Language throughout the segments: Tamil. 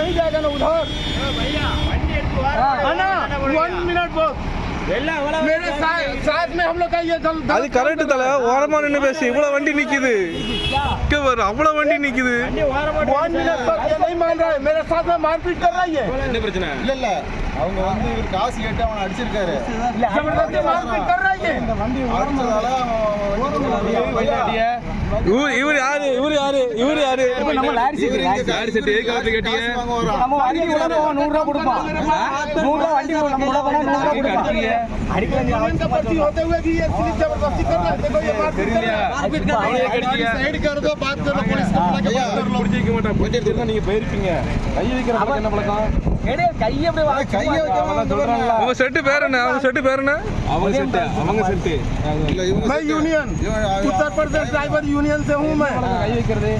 नहीं जाएगा ना उधर है ना 1 मिनट बहुत मेरे साथ में हम लोग का ये அது கரெக்ட் தல. ஓரமா நின்னு பேசி இவ்வளவு வண்டி நிக்குது. இங்க பாரு அவ்வளவு வண்டி நிக்குது. 1 मिनट तक ये नहीं मान रहा है मेरे साथ में मारपीट कर रहा है என்ன பிரச்சனை இல்ல அவங்க வந்து இவர் காசு கேட்டு அவன் அடிச்சிருக்காரு. जबरदस्ती मारपीट कर रहा है இந்த வண்டி ஓடுறதால இவர் யாரு நம்ம லாரி லாரி செட் எதுக்கு வந்து கேட்டீங்க நம்ம வண்டி உள்ள போவோம் 100 ரூபாய் கொடுப்போம் 100 ரூபாய் வண்டி நம்ம உள்ள போனா 100 ரூபாய் கொடுப்போம் यूनियन का पर्ची होते हुए भी ये पुलिस जबरदस्ती कर रहा है देखो ये मारपीट कर रहा है साइड कर दो बात करो पुलिस புடிச்சு வைக்க மாட்டான் புடிச்சு எடுத்தா நீங்க போயிருப்பீங்க கை வைக்கிற பக்கம் என்ன பழக்கம் எடே கையை அப்படியே கையை வைக்காம சொல்றாங்க. உங்க செட்டு பேர் என்ன? அவங்க செட் இல்ல இவங்க मैं union Uttar Pradesh driver union से हूँ मैं கை வைக்கிறது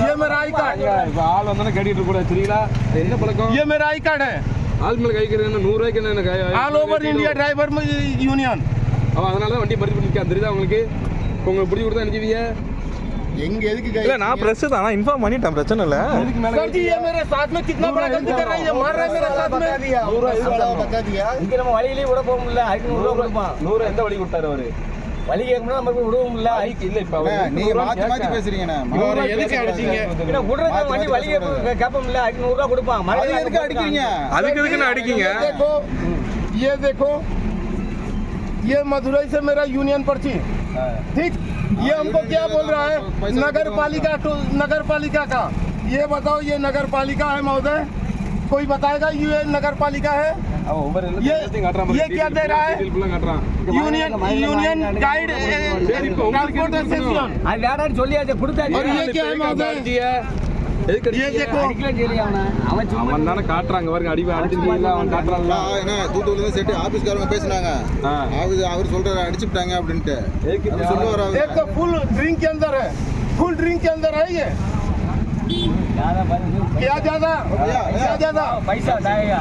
ये मेरा आई कार्ड இப்ப ஆள் வந்தானே கேட்டிட்டு கூட சரிங்களா என்ன பழக்கம் ये मेरा आई कार्ड है ஆள் மேல கை வைக்கிறது என்ன 100 ரூபாய்க்கு என்ன கை all over India driver union அவன் அதனால தான் வண்டி பறிச்சு நிக்கான் தெரியுதா உங்களுக்கு உங்களுக்கு பிடிச்சி கொடுத்தா நினைச்சுவீங்க எங்க எதுக்கு இல்ல நான் பிரஸ் தான் இன்ஃபார்ம் பண்ணிட்டேன் பிரச்சனை இல்ல. இதுக்கு மேல सर जी ये मेरे साथ में कितना बड़ा गलती कर रहा है ये मार रहा है मेरे साथ में பத்தா தியா இங்க நம்ம வழியிலே விட போக முடியல அதுக்கு 100 ரூபாய் கொடுப்பான் 100 எந்த வழி கொடுத்தாரு அவரு வழி கேட்கணும் நம்ம போய் விடவும் முடியல பைக் இல்ல இப்ப நீங்க மாத்தி மாத்தி பேசுறீங்கண்ணா. அவரை எதுக்கு அடிச்சீங்க இல்ல விடுறது வண்டி வழி கேட்போம் இல்ல அதுக்கு 100 ரூபாய் கொடுப்பான் அது எதுக்கு அடிக்கிறீங்க? அதுக்கு எதுக்கு அடிக்கீங்க? ये देखो ये मदुरई से मेरा यूनियन पर्ची ठीक ये हमको क्या बोल रहा है नगर पालिका का ये बताओ ये नगर पालिका है महोदय कोई बताएगा ये नगर पालिका है அவன் ஒவ்வொரு ये क्या दे रहा है यूनियन गाइड ट्रांसपोर्ट एसोसिएशन அது வேடான்னு சொல்லியாச்சு கொடுத்தாச்சு और ये क्या है महोदय ये देखो அடிக்கலாம் சொல்லி அவன் சும்மா அவன் தானே காட்டுறாங்க பாருங்க அடிச்சிருக்கீங்களா அவன் காட்டுறான்ல என்ன தூத்துக்குள்ள இருந்து செட்டு ஆபீஸ்காரங்க பேசுனாங்க. அவர் சொல்றாரு அடிச்சுட்டாங்க அப்படின்ட்டு. அவர் சொல்லுவாரு एक तो फुल ड्रिंक के अंदर है फुल ड्रिंक के अंदर है ये ज्यादा क्या ज्यादा भैया, क्या ज्यादा पैसा जाएगा